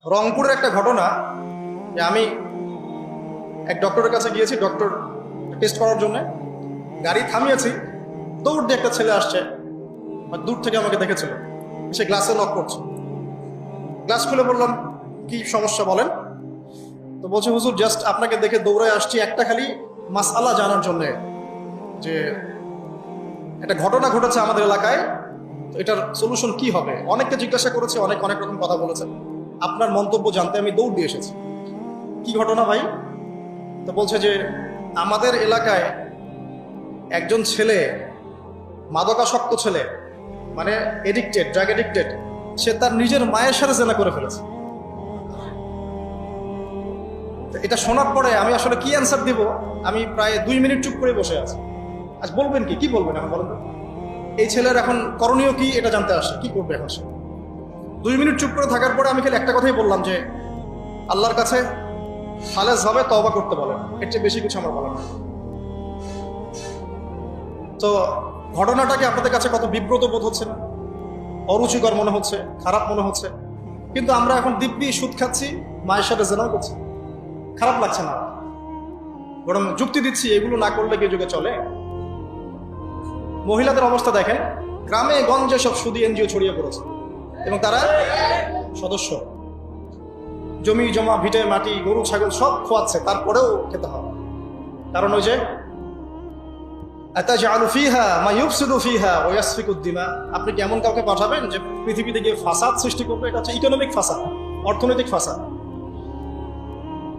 রংপুরের একটা ঘটনা যে আমি এক ডক্টরের কাছে গিয়েছি, ডক্টর টেস্ট করার জন্য গাড়ি থামিয়েছি, দৌড় দিয়ে একটা ছেলে আসছে, আর দূর থেকে আমাকে দেখেছিল, সে গ্লাসে লক করছে। গ্লাস খুলে বললাম, কি সমস্যা বলেন? তো বলছে, হুজুর জাস্ট আপনাকে দেখে দৌড়ায় আসছি একটা খালি মাসআলা জানার জন্যে, যে একটা ঘটনা ঘটেছে আমাদের এলাকায়, তো এটার সলিউশন কি হবে। অনেককে জিজ্ঞাসা করেছে, অনেক রকম কথা বলেছে, আপনার মন্তব্য জানতে আমি দৌড় দিয়ে এসেছি। কি ঘটনা ভাই? তো বলছে যে আমাদের এলাকায় একজন ছেলে, মাদকাসক্ত ছেলে, মানে এডিক্টেড, ড্রাগ এডিক্টেড, সে তার নিজের মায়ের সাথে জেনা করে ফেলেছে। এটা শোনার পরে আমি আসলে কি অ্যান্সার দিব, আমি প্রায় 2 মিনিট চুপ করে বসে আছি। আজ বলবেন কি বলবেন এখন বলেন? এই ছেলের এখন করণীয় কি এটা জানতে আসে, কি করবে এখন সে? 2 মিনিট চুপ করে থাকার পরে আমি খালি একটা কথাই বললাম যে আল্লাহর কাছে খালেস ভাবে তওবা করতে বলেন, এর চেয়ে বেশি কিছু আমার বলার না। তো ঘটনাটাকে আপনাদের কাছে কত বিব্রত বোধ হচ্ছে না? অরুচিকর মনে হচ্ছে, খারাপ মনে হচ্ছে, কিন্তু আমরা এখন দিব্যি সুদ খাচ্ছি, মায়ের সাথে জেনা করছি, খারাপ লাগছে না, বরং যুক্তি দিচ্ছি এগুলো না করলে কি যুগে চলে। মহিলাদের অবস্থা দেখেন, গ্রামে গঞ্জে সব সুদী এনজিও ছড়িয়ে পড়েছে এবং তারা সদস্য, জমি জমা, ভিটে মাটি, গরু ছাগল সব খোয়াচ্ছে, তারপরেও খেতে হবে। কারণ ওই যে আতাজআলু ফীহা মা ইউফসিদু ফীহা ওয়া ইয়াসফিকুদ দিমা, আপনি কি এমন কাউকে পাঠাবেন যে পৃথিবীতে গিয়ে ফাসাদ সৃষ্টি করবে? এটা হচ্ছে ইকোনমিক ফাসাদ, অর্থনৈতিক ফাসাদ।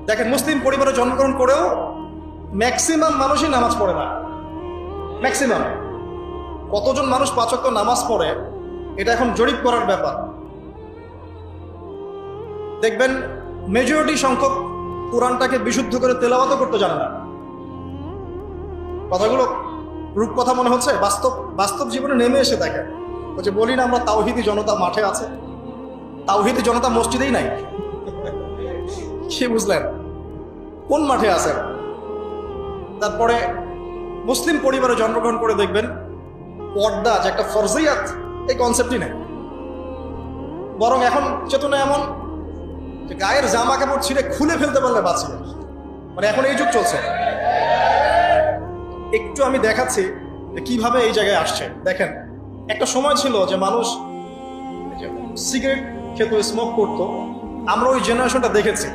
দেখেন, মুসলিম পরিবারে জন্মগ্রহণ করেও ম্যাক্সিমাম মানুষই নামাজ পড়ে না। ম্যাক্সিমাম কতজন মানুষ 5 ওয়াক্ত নামাজ পড়ে, এটা এখন জরিপ করার ব্যাপার। দেখবেন মেজরিটি সংখ্যক কোরআনটাকে বিশুদ্ধ করে তেলাওয়াতও করতে জানে না। কথাগুলো রূপকথা মনে হচ্ছে, বাস্তব জীবনে নেমে এসে দেখেন। ওই যে বলি না আমরা, তাওহীদি জনতা মাঠে আছে, তাওহীদি জনতা মসজিদেই নাই। কি বুঝলেন? কোন মাঠে আছেন? তারপরে মুসলিম পরিবারে জন্মগ্রহণ করে দেখবেন পর্দা যে একটা ফরজিয়াত, এই কনসেপ্টই নেই। বরং এখন চেতনা এমন যে গায়ের জামা কাপড় ছিঁড়ে খুলে ফেলতে পারলে বাঁচি, মানে এখন এই যুগ চলছে। একটু আমি দেখাচ্ছি যে কিভাবে এই জায়গায় আসছে। দেখেন, একটা সময় ছিল যে মানুষ সিগারেট খেত, স্মোক করতো। আমরা ওই জেনারেশনটা দেখেছি,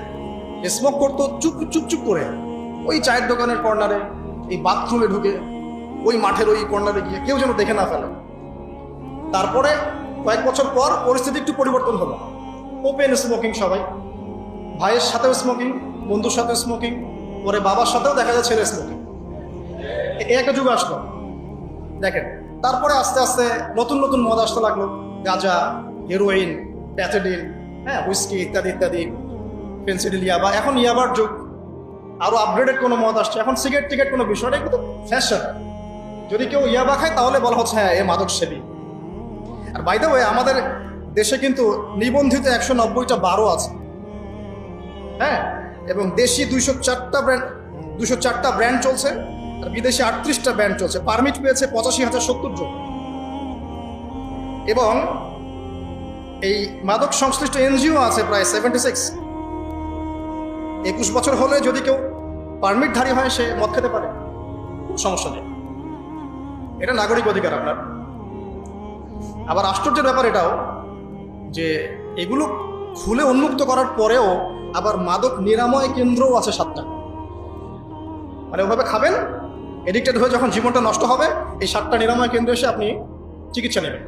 স্মোক করতো চুপ চুপ চুপ করে, ওই চায়ের দোকানের কর্নারে, এই বাথরুমে ঢুকে, ওই মাঠের ওই কর্নারে গিয়ে, কেউ যেন দেখে না ফেলে। তারপরে কয়েক বছর পর পরিস্থিতি একটু পরিবর্তন হলো, ওপেন স্মোকিং, সবাই, ভাইয়ের সাথেও স্মোকিং, বন্ধুর সাথেও স্মোকিং, পরে বাবার সাথেও দেখা যায় ছেলে স্মোকিং। এই একটা যুগ আসলো। দেখেন, তারপরে আস্তে আস্তে নতুন নতুন মদ আসতে লাগলো, গাঁজা, হেরোইন, প্যাথেডিন, হ্যাঁ, হুইস্কি ইত্যাদি ইত্যাদি, ফেন্সিডিল, ইয়াবা। এখন ইয়াবার যুগ, আরো আপগ্রেডেড কোনো মদ আসছে। এখন সিগারেট টিকেট কোনো বিষয় নেই, কিন্তু ফ্যাশন। যদি কেউ ইয়াবা খায় তাহলে বলা হচ্ছে হ্যাঁ, এ মাদক সেবী। আর বাই দ্য ওয়ে, আমাদের দেশে কিন্তু নিবন্ধিত 190টা বারও আছে, হ্যাঁ, এবং দেশি 204টা ব্র্যান্ড চলছে, আর বিদেশি 38টা ব্র্যান্ড চলছে। পারমিট পেয়েছে 85,070 জন। এবং এই মাদক সংশ্লিষ্ট এনজিও আছে প্রায় 76। 21 বছর হলে যদি কেউ পারমিটধারী হয়, সে মদ খেতে পারে, সমস্যা নেই, এটা নাগরিক অধিকার আপনার। আবার আশ্চর্যের ব্যাপার এটাও যে এগুলো খুলে উন্মুক্ত করার পরেও আবার মাদক নিরাময় কেন্দ্রও আছে 7টা। মানে ওভাবে খাবেন, এডিক্টেড হয়ে যখন জীবনটা নষ্ট হবে, এই 7টা নিরাময় কেন্দ্রে এসে আপনি চিকিৎসা নেবেন।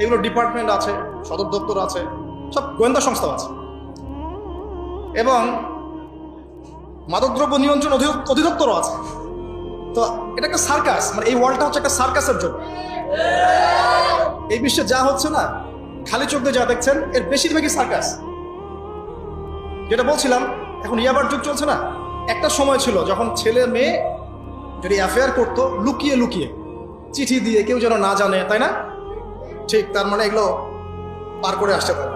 এগুলো ডিপার্টমেন্ট আছে, সদর দপ্তর আছে, সব গোয়েন্দা সংস্থা আছে, এবং মাদকদ্রব্য নিয়ন্ত্রণ অধিদপ্তরও আছে। তো এটা একটা সার্কাস, মানে এই ওয়ার্ল্ডটা হচ্ছে একটা সার্কাসের জন্য। এই বিশ্বে যা হচ্ছে না, খালি চোখ দিয়ে যা দেখছেন, এর বেশিরভাগই সার্কাস। যেটা বলছিলাম, এখন ইয়াবার যুগ চলছে না। একটা সময় ছিল যখন ছেলে মেয়ে যদি অ্যাফেয়ার করতো লুকিয়ে লুকিয়ে, চিঠি দিয়ে, কেউ যেন না জানে, তাই না? ঠিক, তার মানে এগুলো পার করে আসতে পারে।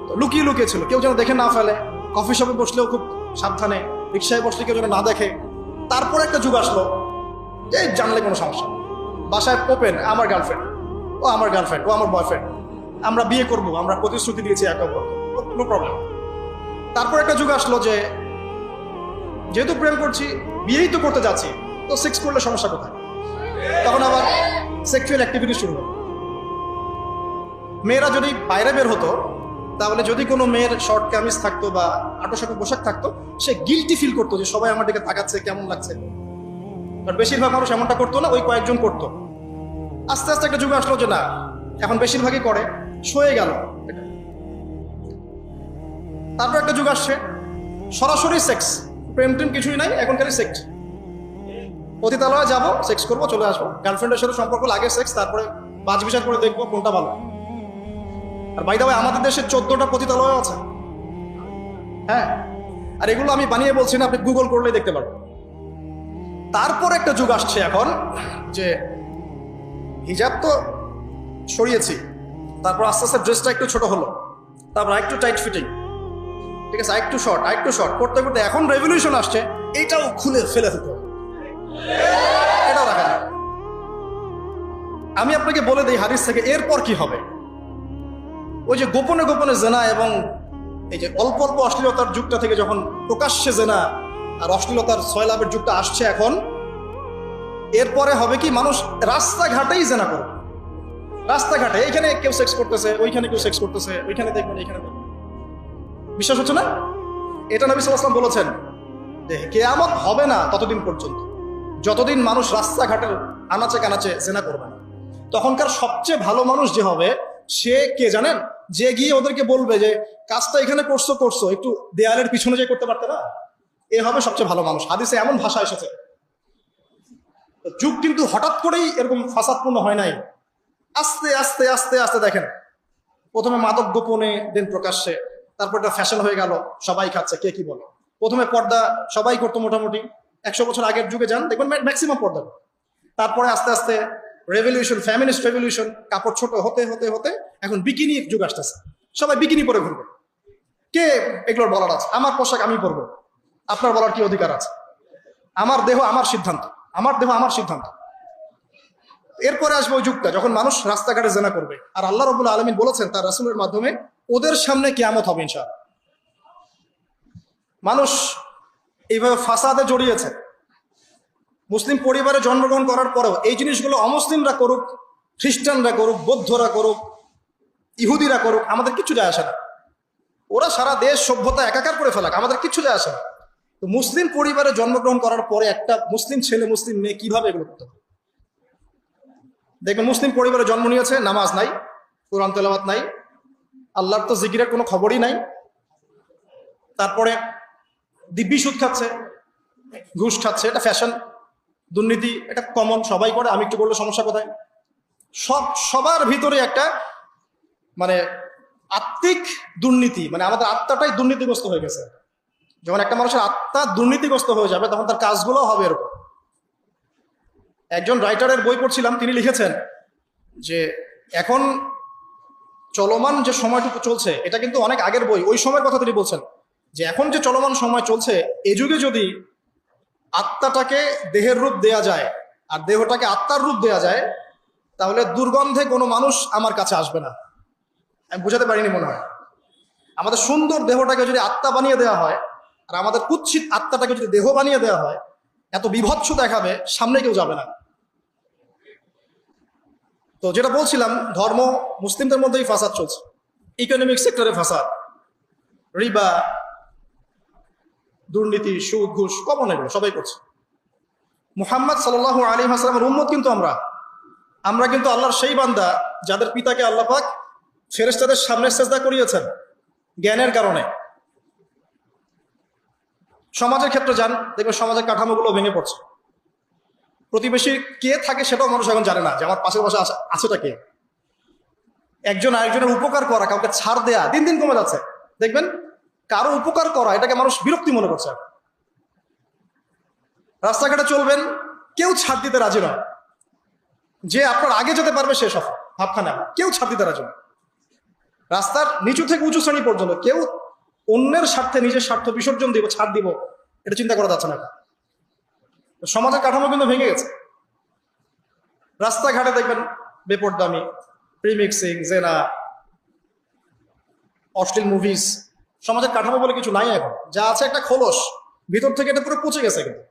তো লুকিয়ে লুকিয়ে ছিল, কেউ যেন দেখে না ফেলে। কফি শপে বসলেও খুব সাবধানে, রিক্সায় বসলে কেউ যেন না দেখে। তারপর একটা যুগ আসলো যে জানলে কোনো সমস্যা, বাসায় ওপেন, আমার গার্লফ্রেন্ড, ও আমার গার্লফ্রেন্ড, ও আমার বয়ফ্রেন্ড, আমরা বিয়ে করব, আমরা প্রতিশ্রুতি দিয়েছি একে অপরকে, নো প্রবলেম। তারপর একটা যুগ আসলো যে যেহেতু প্রেম করছি, বিয়েই তো করতে যাচ্ছি, তো সেক্স করলে সমস্যা কোথায়? তখন আবার সেক্সুয়াল অ্যাক্টিভিটি শুরু হলো। মেয়েরা যদি বাইরে বের হতো, তাহলে যদি কোনো মেয়ের শর্ট কামিজ থাকতো বা আটোসাটো পোশাক থাকতো, সে গিলটি ফিল করতো যে সবাই আমার দিকে তাকাচ্ছে, কেমন লাগছে। বাট বেশিরভাগ মানুষ এমনটা করতো না, ওই কয়েকজন করতো। আস্তে আস্তে একটা যুগ আসলো যে না, এখন বেশিরভাগই করে, সয়ে গেল। তারপর একটা যুগ আসছে সরাসরি সেক্স, প্রেম টেম কিছুই নাই, এখন খালি সেক্স। পতিতালয়ে যাবো, সেক্স করবো, চলে আসবো। গার্লফ্রেন্ডের সাথে সম্পর্ক লাগে সেক্স, তারপরে বাজ বিচার করে দেখবো কোনটা ভালো। আর বাই দা ওয়ে, আমাদের দেশে 14টা পতিতালয় আছে। হ্যাঁ, আর এগুলো আমি বানিয়ে বলছি না, আপনি গুগল করলেই দেখতে পারবেন। তারপর একটা যুগ আসছে এখন যে হিজাব তো সরিয়েছি, তারপর আস্তে আস্তে ড্রেসটা একটু ছোট হলো, তারপর একটু টাইট ফিটিং, ঠিক আছে, একটু শর্ট করতে করতে এখন রেভলিউশন আসছে, এটাও খুলে ফেলে দিতে হবে, এটাও রাখা যাবে। আমি আপনাকে বলে দিই হাদিস থেকে এরপর কি হবে। ওই যে গোপনে গোপনে জেনা এবং এই যে অল্প অল্প অশ্লীলতার যুগটা থেকে যখন প্রকাশ্যে জেনা আর অশ্লীলতার সয়লাভের যুগটা আসছে এখন, এরপরে হবে কি, মানুষ রাস্তাঘাটেই জেনা করবে। রাস্তাঘাটে এখানে কেউ সেক্স করতেছে, ওইখানে কেউ সেক্স করতেছে, ওইখানে দেখবেন, এইখানে দেখবেন। বিশ্বাস হচ্ছে না? এটা নবী সাল্লাল্লাহু আলাইহি ওয়াসাল্লাম বলেছেন যে কিয়ামত হবে না ততদিন পর্যন্ত, যতদিন মানুষ রাস্তাঘাটের আনাচে কানাচে জেনা করবে না। তখনকার সবচেয়ে ভালো মানুষ যে হবে, সে কে জানেন? যে গিয়ে ওদেরকে বলবে যে কাজটা এখানে করছো, একটু দেয়ালের পিছনে যে করতে পারতে না, এ হবে সবচেয়ে ভালো মানুষ। হাদিসে এমন ভাষা এসেছে। যুগ কিন্তু হঠাৎ করেই এরকম ফাসাদপূর্ণ হয় নাই, আস্তে আস্তে আস্তে আস্তে দেখেন, প্রথমে মাদক গোপনে, দেন প্রকাশ্যে, তারপর এটা ফ্যাশন হয়ে গেল, সবাই খাচ্ছে, কে কি বলে। প্রথমে পর্দা সবাই করতো মোটামুটি, 100 বছর আগের যুগে যান দেখবেন ম্যাক্সিমাম পর্দা। তারপরে আস্তে আস্তে রেভলিউশন, ফ্যামিনিস্ট রেভলিউশন, কাপড় ছোট হতে হতে হতে এখন বিকিনির যুগ আসতেছে, সবাই বিকিনি পরে ঘুরবে। কে এগুলোর বলার আছে? আমার পোশাক আমি পরবো, আপনার বলার কি অধিকার আছে? আমার দেহ আমার সিদ্ধান্ত, আমার দেহ আমার সিদ্ধান্ত। এরপরে আসবে ওই যুগটা যখন মানুষ রাস্তাঘাটে জেনা করবে, আর আল্লাহ রাব্বুল আলামিন বলেছেন তার রাসূলের মাধ্যমে, ওদের সামনে কিয়ামত হবে ইনশাআল্লাহ। মানুষ এইভাবে ফাসাদে জড়িয়েছে। মুসলিম পরিবারে জন্মগ্রহণ করার পরেও এই জিনিসগুলো অমুসলিমরা করুক, খ্রিস্টানরা করুক, বৌদ্ধরা করুক, ইহুদিরা করুক, আমাদের কিচ্ছু যায় আসে না। ওরা সারা দেশ সভ্যতা একাকার করে ফেলাক, আমাদের কিচ্ছু যায় আসে না। তো মুসলিম পরিবারে জন্মগ্রহণ করার পরে একটা মুসলিম ছেলে, মুসলিম মেয়ে কিভাবে এগুলো করতে হবে? দেখবেন মুসলিম পরিবারে জন্ম নিয়েছে, নামাজ নাই, কোরআন তেলাওয়াত নাই, আল্লাহর তো জিকিরের কোনো খবরই নাই। তারপরে দিব্যি সুদ খাচ্ছে, ঘুষ খাচ্ছে, এটা ফ্যাশন। দুর্নীতি এটা কমন, সবাই করে, আমি একটু বললে সমস্যা কোথায়? সবার ভিতরে একটা মানে আত্মিক দুর্নীতি, মানে আমাদের আত্মাটাই দুর্নীতিগ্রস্ত হয়ে গেছে। যখন একটা মানুষের আত্মা দুর্নীতিগ্রস্ত হয়ে যাবে, তখন তার কাজগুলো হবে এরকম। একজন রাইটারের বই পড়ছিলাম, তিনি লিখেছেন যে এখন চলমান যে সময়টুকু চলছে, এটা কিন্তু অনেক আগের বই, ওই সময়ের কথা তিনি বলছেন যে এখন যে চলমান সময় চলছে, এ যুগে যদি আত্মাটাকে দেহের রূপ দেয়া যায় আর দেহটাকে আত্মার রূপ দেয়া যায়, তাহলে দুর্গন্ধে কোনো মানুষ আমার কাছে আসবে না। আমি বুঝাতে পারিনি মনে হয়। আমাদের সুন্দর দেহটাকে যদি আত্মা বানিয়ে দেওয়া হয়, আর আমাদের কুৎসিত আত্মাটাকে যদি দেহ বানিয়ে দেওয়া হয়, এত বিভৎস দেখাবে, সামনে কেউ যাবে না। তো যেটা বলছিলাম, ধর্ম, মুসলিমদের মধ্যেই ফাসাদ চলছে, ইকোনমিক সেক্টরে ফাসাদ, রিবা, দুর্নীতি, সুদ, ঘুষ, কমন, এগুলো সবাই করছে। মুহাম্মদ সাল্লাল্লাহু আলাইহি ওয়াসাল্লামের উম্মত কিন্তু আমরা কিন্তু আল্লাহর সেই বান্দা যাদের পিতাকে আল্লাহ পাক ফেরেশতাদের সামনে সিজদা করিয়েছেন জ্ঞানের কারণে। সমাজের ক্ষেত্রে যান, দেখবেন সমাজের কাঠামোগুলো ভেঙে পড়ছে। প্রতিবেশী কে থাকে সেটাও মানুষ এখন জানে না, যে আমার পাশের পাশে আছেটা কে। একজন আরেকজনের উপকার করা, কাউকে ছাড় দেয়া দিন দিন কমে যাচ্ছে। দেখবেন কারো উপকার করা, এটাকে মানুষ বিরক্তি মনে করছে। রাস্তাঘাটে চলবেন, কেউ ছাড় দিতে রাজি নয়। যে আপনার আগে যেতে পারবে সে সফল, ভাবখানা, কেউ ছাড় দিতে রাজি নয়। রাস্তার নিচু থেকে উঁচু শ্রেণী পর্যন্ত কেউ অন্যের স্বার্থে নিজের স্বার্থ বিসর্জন দিব, ছাড় দিব, এটা চিন্তা করা যাচ্ছে না। সমাজের কাঠামো কিন্তু ভেঙে গেছে। রাস্তাঘাটে দেখবেন বেপরদামি, প্রিমিক্সিং, জেনা, অশ্লীল মুভিজ, সমাজের কাঠামো বলে কিছু নাই এখন, যা আছে একটা খোলস, ভিতর থেকে এটা পুরো পচে গেছে কিন্তু।